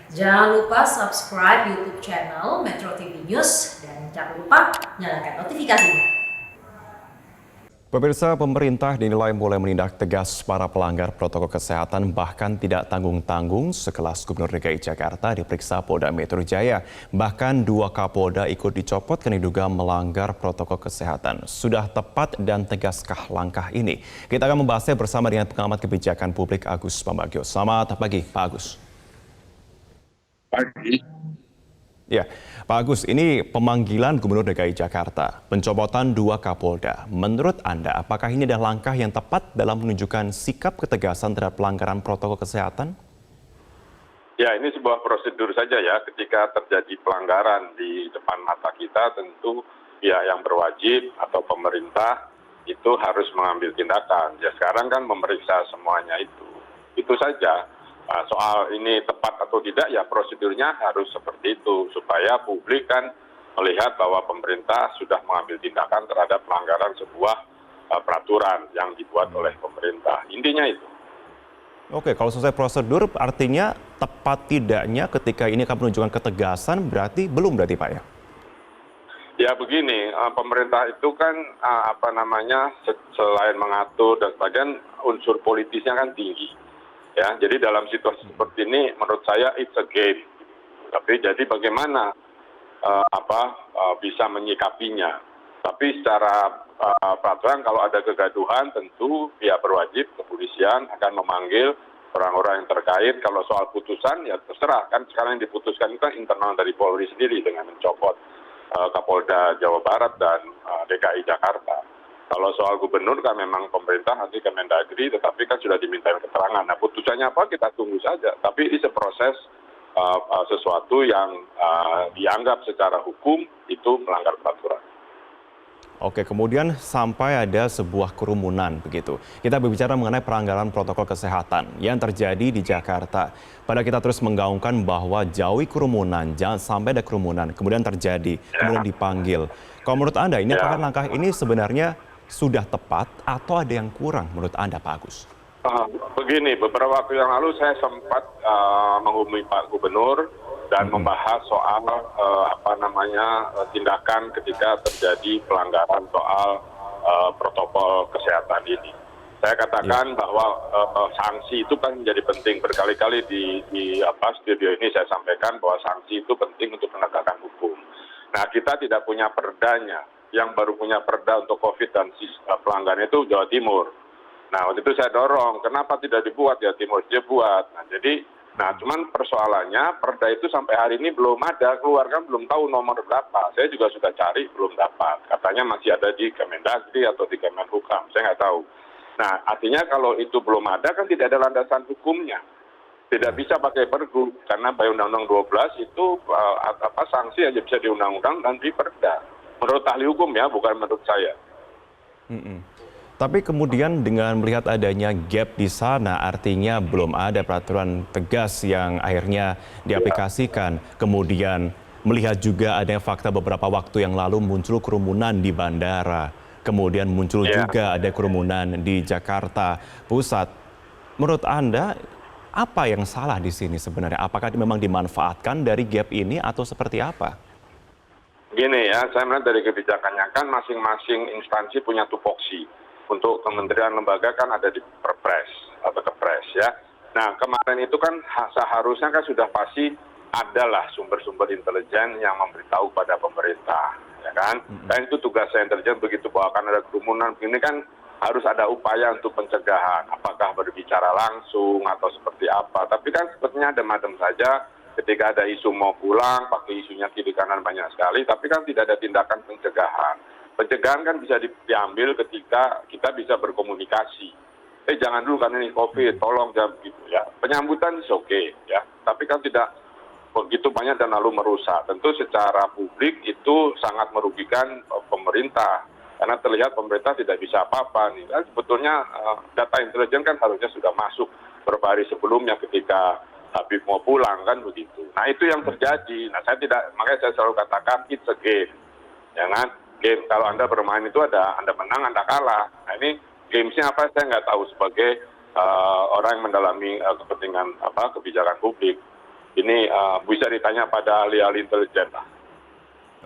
Jangan lupa subscribe YouTube channel Metro TV News dan jangan lupa nyalakan notifikasinya. Pemirsa, pemerintah dinilai mulai menindak tegas para pelanggar protokol kesehatan bahkan tidak tanggung-tanggung sekelas Gubernur DKI Jakarta diperiksa Polda Metro Jaya. Bahkan 2 Kapolda ikut dicopot karena diduga melanggar protokol kesehatan. Sudah tepat dan tegaskah langkah ini? Kita akan membahasnya bersama dengan pengamat kebijakan publik Agus Pambagio. Selamat pagi, Pak Agus. Pagi. Ya, Pak Agus, ini pemanggilan Gubernur DKI Jakarta, pencopotan 2 Kapolda. Menurut Anda, apakah ini adalah langkah yang tepat dalam menunjukkan sikap ketegasan terhadap pelanggaran protokol kesehatan? Ya, ini sebuah prosedur saja ya. Ketika terjadi pelanggaran di depan mata kita, tentu pihak yang berwajib atau pemerintah itu harus mengambil tindakan. Ya, sekarang kan memeriksa semuanya itu. Itu saja. Soal ini tepat atau tidak, ya prosedurnya harus seperti itu, supaya publik kan melihat bahwa pemerintah sudah mengambil tindakan terhadap pelanggaran sebuah peraturan yang dibuat oleh pemerintah. Intinya itu. Oke, kalau selesai prosedur artinya tepat tidaknya ketika ini akan menunjukkan ketegasan berarti Pak ya? Ya begini, pemerintah itu kan selain mengatur dan sebagainya, unsur politisnya kan tinggi. Ya, jadi dalam situasi seperti ini menurut saya it's a game. Tapi jadi bagaimana bisa menyikapinya. Tapi secara peraturan kalau ada kegaduhan tentu pihak berwajib kepolisian akan memanggil orang-orang yang terkait. Kalau soal putusan ya terserah, kan sekarang yang diputuskan itu kan internal dari Polri sendiri dengan mencopot Kapolda Jawa Barat dan DKI Jakarta. Kalau soal gubernur kan memang pemerintah nanti Kemendagri, tetapi kan sudah diminta keterangan. Nah putusannya apa kita tunggu saja. Tapi ini seproses sesuatu yang dianggap secara hukum itu melanggar peraturan. Oke, kemudian sampai ada sebuah kerumunan begitu. Kita berbicara mengenai pelanggaran protokol kesehatan yang terjadi di Jakarta. Padahal kita terus menggaungkan bahwa jauhi kerumunan, jangan sampai ada kerumunan, kemudian terjadi, kemudian dipanggil. Kalau menurut Anda, ini apakah langkah ini sebenarnya sudah tepat atau ada yang kurang menurut Anda, Pak Agus? Begini, beberapa waktu yang lalu saya sempat menghubungi Pak Gubernur dan membahas soal tindakan ketika terjadi pelanggaran soal protokol kesehatan ini. Saya katakan bahwa sanksi itu kan menjadi penting. Berkali-kali di studio ini saya sampaikan bahwa sanksi itu penting untuk penegakan hukum. Nah, kita tidak punya perdanya. Yang baru punya perda untuk COVID dan pelanggaran itu Jawa Timur. Nah, waktu itu saya dorong, kenapa tidak dibuat Jawa Timur? Dia buat. Nah, cuman persoalannya perda itu sampai hari ini belum ada, keluar kan belum tahu nomor berapa. Saya juga sudah cari, belum dapat. Katanya masih ada di Kemendagri atau di Kemenhukam, saya nggak tahu. Nah, artinya kalau itu belum ada kan tidak ada landasan hukumnya. Tidak bisa pakai pergub, karena by Undang-Undang 12 itu sanksi aja bisa di undang-undang dan di perda. Menurut ahli hukum ya, bukan menurut saya. Tapi kemudian dengan melihat adanya gap di sana, artinya belum ada peraturan tegas yang akhirnya diaplikasikan. Kemudian melihat juga adanya fakta beberapa waktu yang lalu muncul kerumunan di bandara. Kemudian muncul juga ada kerumunan di Jakarta Pusat. Menurut Anda, apa yang salah di sini sebenarnya? Apakah memang dimanfaatkan dari gap ini atau seperti apa? Gini ya, saya melihat dari kebijakannya kan masing-masing instansi punya tupoksi. Untuk kementerian lembaga kan ada di Perpres atau Kepres ya. Nah kemarin itu kan seharusnya kan sudah pasti adalah sumber-sumber intelijen yang memberitahu pada pemerintah, ya kan? Dan itu tugas intelijen begitu bahwa akan ada kerumunan begini kan harus ada upaya untuk pencegahan. Apakah berbicara langsung atau seperti apa? Tapi kan sepertinya adem-adem saja. Ketika ada isu mau pulang, pakai isunya kiri kanan banyak sekali, tapi kan tidak ada tindakan pencegahan. Pencegahan kan bisa diambil ketika kita bisa berkomunikasi. Jangan dulu karena ini COVID, tolong jangan begitu ya. Penyambutan is oke ya, tapi kan tidak begitu banyak dan lalu merusak. Tentu secara publik itu sangat merugikan pemerintah, karena terlihat pemerintah tidak bisa apa-apa nih. Dan sebetulnya data intelijen kan harusnya sudah masuk beberapa hari sebelumnya ketika Habib mau pulang kan begitu. Nah itu yang terjadi. Nah makanya saya selalu katakan it's a game, jangan game. Kalau Anda bermain itu ada Anda menang, Anda kalah. Nah ini gamesnya apa saya nggak tahu sebagai orang yang mendalami kepentingan kebijakan publik. Ini ini bisa ditanya pada ahli-ahli intelijen lah.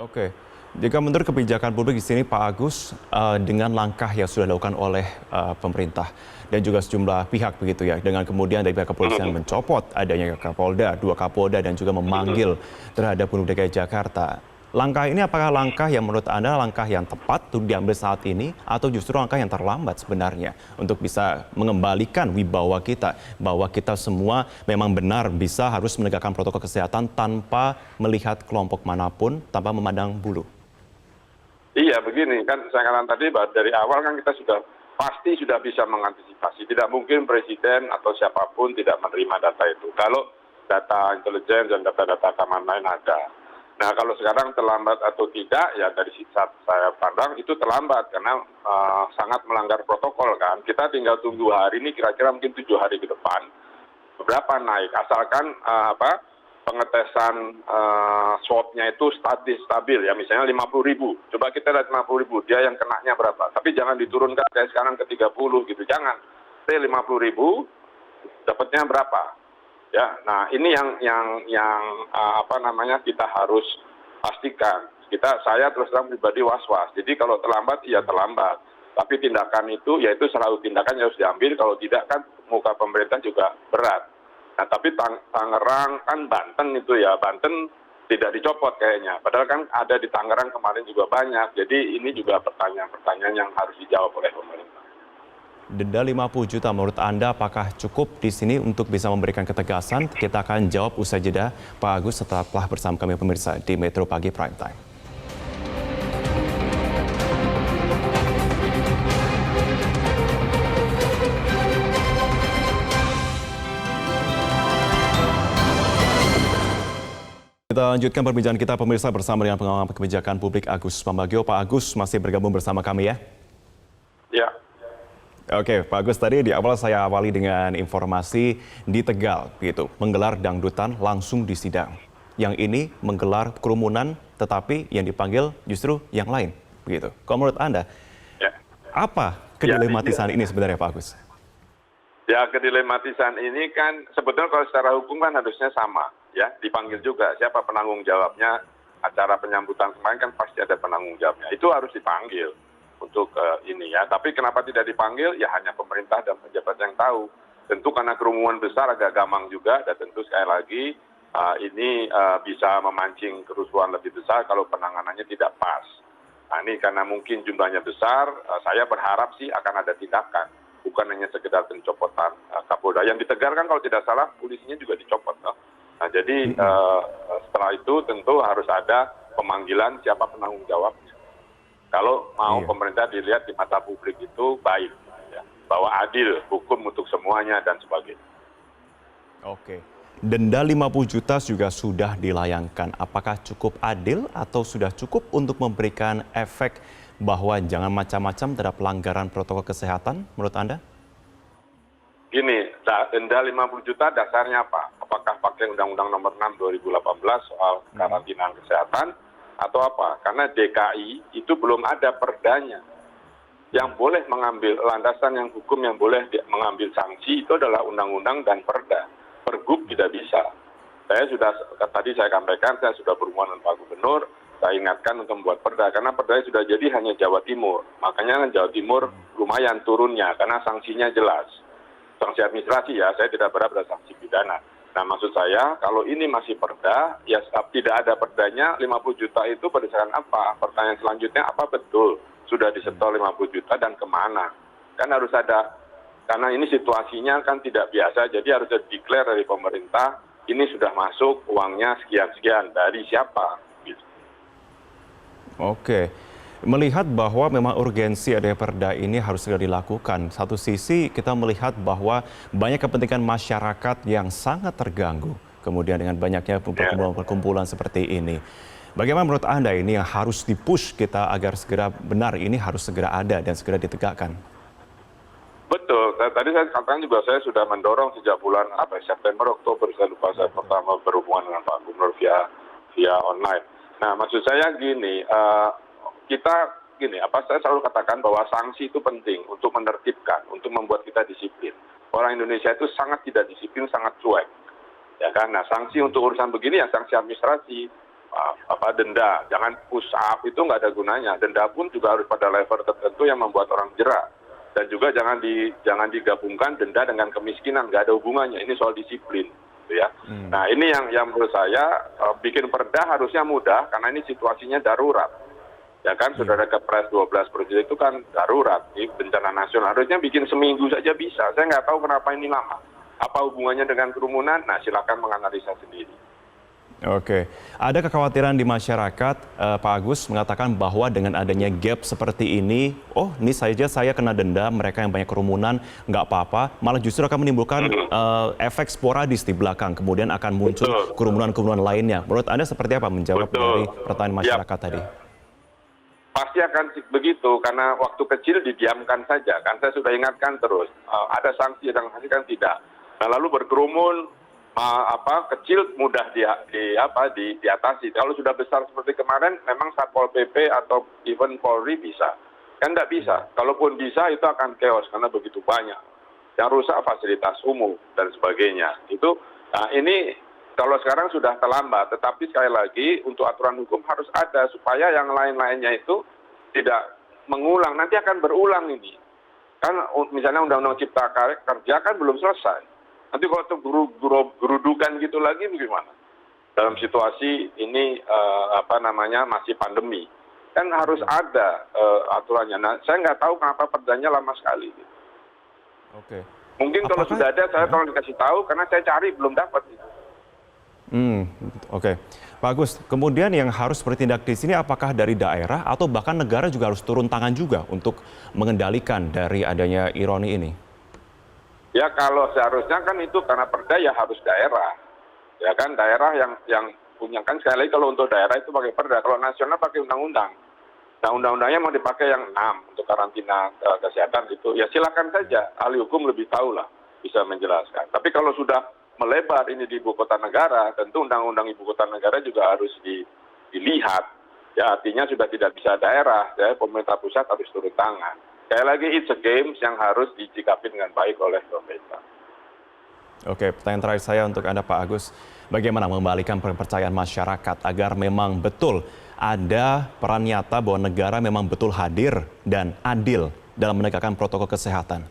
Oke, jika menurut kebijakan publik di sini Pak Agus, dengan langkah yang sudah dilakukan oleh pemerintah dan juga sejumlah pihak begitu ya, dengan kemudian dari pihak kepolisian mencopot adanya Kapolda, 2 Kapolda dan juga memanggil terhadap Gubernur DKI Jakarta. Langkah ini apakah langkah yang menurut Anda langkah yang tepat untuk diambil saat ini atau justru langkah yang terlambat sebenarnya untuk bisa mengembalikan wibawa kita bahwa kita semua memang benar bisa harus menegakkan protokol kesehatan tanpa melihat kelompok manapun, tanpa memandang bulu? Iya begini, kan saya katakan tadi bahwa dari awal kan kita pasti sudah bisa mengantisipasi. Tidak mungkin presiden atau siapapun tidak menerima data itu. Kalau data intelijen dan data-data keamanan lain ada. Nah kalau sekarang terlambat atau tidak, ya dari saat saya pandang itu terlambat karena sangat melanggar protokol kan. Kita tinggal tunggu hari ini kira-kira mungkin 7 hari ke depan. Beberapa naik, asalkan pengetesan swabnya itu stabil ya, misalnya 50.000. Coba kita lihat 50.000, dia yang kenanya berapa. Tapi jangan diturunkan kayak sekarang ke 30 gitu, jangan. 50.000, dapatnya berapa? Ya, nah ini yang kita harus pastikan. Saya terus terang pribadi was-was. Jadi kalau terlambat, ya terlambat. Tapi tindakan itu, yaitu selalu tindakan yang harus diambil. Kalau tidak kan muka pemerintah juga berat. Nah tapi Tangerang kan Banten itu ya, Banten tidak dicopot kayaknya. Padahal kan ada di Tangerang kemarin juga banyak. Jadi ini juga pertanyaan-pertanyaan yang harus dijawab oleh pemerintah. Denda 50 juta menurut Anda apakah cukup di sini untuk bisa memberikan ketegasan? Kita akan jawab usai jeda Pak Agus setelah bersama kami pemirsa di Metro Pagi Prime Time. Kita lanjutkan perbincangan kita pemirsa bersama dengan pengamat kebijakan publik Agus Pambagio. Pak Agus masih bergabung bersama kami ya? Ya. Oke, Pak Agus, tadi di awal saya awali dengan informasi di Tegal, gitu, menggelar dangdutan langsung di sidang. Yang ini menggelar kerumunan, tetapi yang dipanggil justru yang lain, begitu. Kalau menurut Anda, apa kedilematisan ini sebenarnya, Pak Agus? Ya, kedilematisan ini kan sebetulnya kalau secara hukum kan harusnya sama, ya, dipanggil juga. Siapa penanggung jawabnya? Acara penyambutan kemarin kan pasti ada penanggung jawabnya. Itu harus dipanggil untuk ini ya, tapi kenapa tidak dipanggil? Ya hanya pemerintah dan pejabat yang tahu. Tentu karena kerumunan besar agak gampang juga, dan tentu sekali lagi ini bisa memancing kerusuhan lebih besar kalau penanganannya tidak pas. Nah ini karena mungkin jumlahnya besar, saya berharap sih akan ada tindakan, bukan hanya sekedar pencopotan Kapolda. Yang di Tegal kan kalau tidak salah polisinya juga dicopot. Nah jadi setelah itu tentu harus ada pemanggilan siapa penanggung jawabnya. Kalau mau pemerintah dilihat di mata publik itu baik, ya, bahwa adil, hukum untuk semuanya dan sebagainya. Oke, denda 50 juta juga sudah dilayangkan. Apakah cukup adil atau sudah cukup untuk memberikan efek bahwa jangan macam-macam terhadap pelanggaran protokol kesehatan menurut Anda? Gini, denda 50 juta dasarnya apa? Apakah pakai Undang-Undang Nomor 6 2018 soal karantina kesehatan? Atau apa? Karena DKI itu belum ada perdanya. Yang boleh mengambil landasan yang hukum yang boleh mengambil sanksi itu adalah undang-undang dan perda. Pergub tidak bisa. Tadi saya sampaikan, saya sudah berhubungan dengan Pak Gubernur, saya ingatkan untuk membuat perda, karena perdanya sudah jadi hanya Jawa Timur. Makanya Jawa Timur lumayan turunnya, karena sanksinya jelas. Sanksi administrasi ya, saya tidak berharap ada sanksi pidana. Nah maksud saya kalau ini masih perda, ya tidak ada perdanya 50 juta itu berdasarkan apa? Pertanyaan selanjutnya apa betul sudah disetor 50 juta dan kemana? Kan harus ada, karena ini situasinya kan tidak biasa, jadi harus declare dari pemerintah, ini sudah masuk uangnya sekian-sekian, dari siapa? Gitu. Oke. Melihat bahwa memang urgensi adanya perda ini harus segera dilakukan. Satu sisi kita melihat bahwa banyak kepentingan masyarakat yang sangat terganggu. Kemudian dengan banyaknya perkumpulan-perkumpulan seperti ini. Bagaimana menurut Anda ini yang harus dipush kita agar segera benar ini harus segera ada dan segera ditegakkan? Betul. Tadi saya katakan juga saya sudah mendorong sejak bulan September, Oktober, saya lupa saya pertama berhubungan dengan Pak Gubernur via online. Nah maksud saya gini, saya selalu katakan bahwa sanksi itu penting untuk menertibkan, untuk membuat kita disiplin. Orang Indonesia itu sangat tidak disiplin, sangat cuek. Ya kan? Nah, sanksi untuk urusan begini ya sanksi administrasi, denda, jangan push up itu nggak ada gunanya. Denda pun juga harus pada level tertentu yang membuat orang jerak. Dan juga jangan digabungkan denda dengan kemiskinan, nggak ada hubungannya. Ini soal disiplin, gitu ya. Nah, ini yang menurut saya bikin perda harusnya mudah karena ini situasinya darurat. Ya kan, sudah ada Kepres 12 itu kan darurat, ini bencana nasional. Harusnya bikin seminggu saja bisa. Saya nggak tahu kenapa ini lama. Apa hubungannya dengan kerumunan? Nah, silakan menganalisa sendiri. Oke, ada kekhawatiran di masyarakat, Pak Agus mengatakan bahwa dengan adanya gap seperti ini, ini saja saya kena denda, mereka yang banyak kerumunan, nggak apa-apa, malah justru akan menimbulkan efek sporadis di belakang, kemudian akan muncul kerumunan-kerumunan lainnya. Menurut Anda seperti apa menjawab dari pertanyaan masyarakat tadi? Pasti akan begitu, karena waktu kecil didiamkan saja, kan saya sudah ingatkan terus, ada sanksi dan sanksi kan tidak. Nah, lalu berkerumun, kecil mudah diatasi. Kalau sudah besar seperti kemarin, memang Satpol PP atau even Polri bisa. Kan tidak bisa. Kalaupun bisa, itu akan chaos karena begitu banyak. Yang rusak fasilitas umum dan sebagainya. Ini kalau sekarang sudah terlambat. Tetapi sekali lagi, untuk aturan hukum harus ada supaya yang lain-lainnya itu tidak mengulang. Nanti akan berulang ini. Kan misalnya Undang-Undang Cipta Kerja kan belum selesai. Nanti kalau itu gerudukan gitu lagi bagaimana? Dalam situasi ini masih pandemi, kan harus ada aturannya. Nah, saya nggak tahu kenapa perdanya lama sekali. Gitu. Oke. Mungkin kalau sudah ada, saya tolong dikasih tahu karena saya cari belum dapat. Oke, Pak Agus. Kemudian yang harus bertindak di sini apakah dari daerah atau bahkan negara juga harus turun tangan juga untuk mengendalikan dari adanya ironi ini? Ya kalau seharusnya kan itu karena perda ya harus daerah. Ya kan daerah yang punya, kan sekali lagi kalau untuk daerah itu pakai perda, kalau nasional pakai undang-undang. Nah, undang-undangnya mau dipakai yang 6 untuk karantina kesehatan itu. Ya silakan saja, ahli hukum lebih tahu lah, bisa menjelaskan. Tapi kalau sudah melebar ini di ibu kota negara, tentu undang-undang ibu kota negara juga harus dilihat. Ya artinya sudah tidak bisa daerah, ya pemerintah pusat harus turun tangan. Sekali lagi, it's a games yang harus disikapi dengan baik oleh pemerintah. Oke, pertanyaan terakhir saya untuk Anda, Pak Agus. Bagaimana mengembalikan kepercayaan masyarakat agar memang betul ada peran nyata bahwa negara memang betul hadir dan adil dalam menegakkan protokol kesehatan?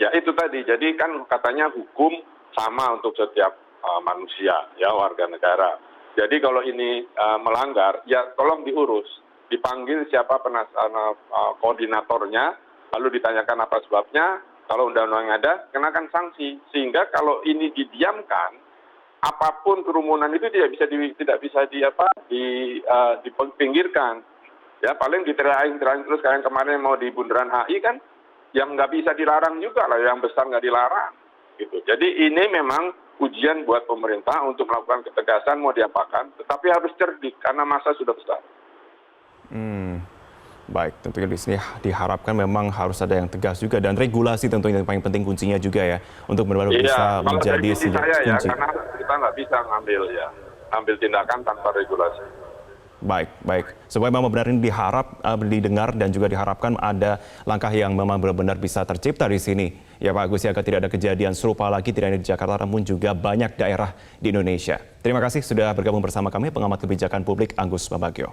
Ya itu tadi, jadi kan katanya hukum sama untuk setiap manusia, ya warga negara. Jadi kalau ini melanggar, ya tolong diurus. Dipanggil siapa koordinatornya, lalu ditanyakan apa sebabnya, kalau undang-undang ada, kenakan sanksi. Sehingga kalau ini didiamkan, apapun kerumunan itu tidak bisa dipinggirkan. Ya paling diterahin terus kayak kemarin mau di Bundaran HI kan, yang nggak bisa dilarang juga lah, yang besar nggak dilarang. Gitu. Jadi ini memang ujian buat pemerintah untuk melakukan ketegasan mau diapakan, tetapi harus cerdik karena masa sudah besar. Baik, tentunya di sini diharapkan memang harus ada yang tegas juga dan regulasi tentunya yang paling penting kuncinya juga ya untuk benar-benar bisa menjadi kunci. Ya, karena kita nggak bisa ngambil tindakan tanpa regulasi. Baik. Supaya memang benar ini didengar dan juga diharapkan ada langkah yang memang benar-benar bisa tercipta di sini. Ya Pak Agus, agar tidak ada kejadian serupa lagi tidak hanya di Jakarta namun juga banyak daerah di Indonesia. Terima kasih sudah bergabung bersama kami pengamat kebijakan publik Agus Pambagio.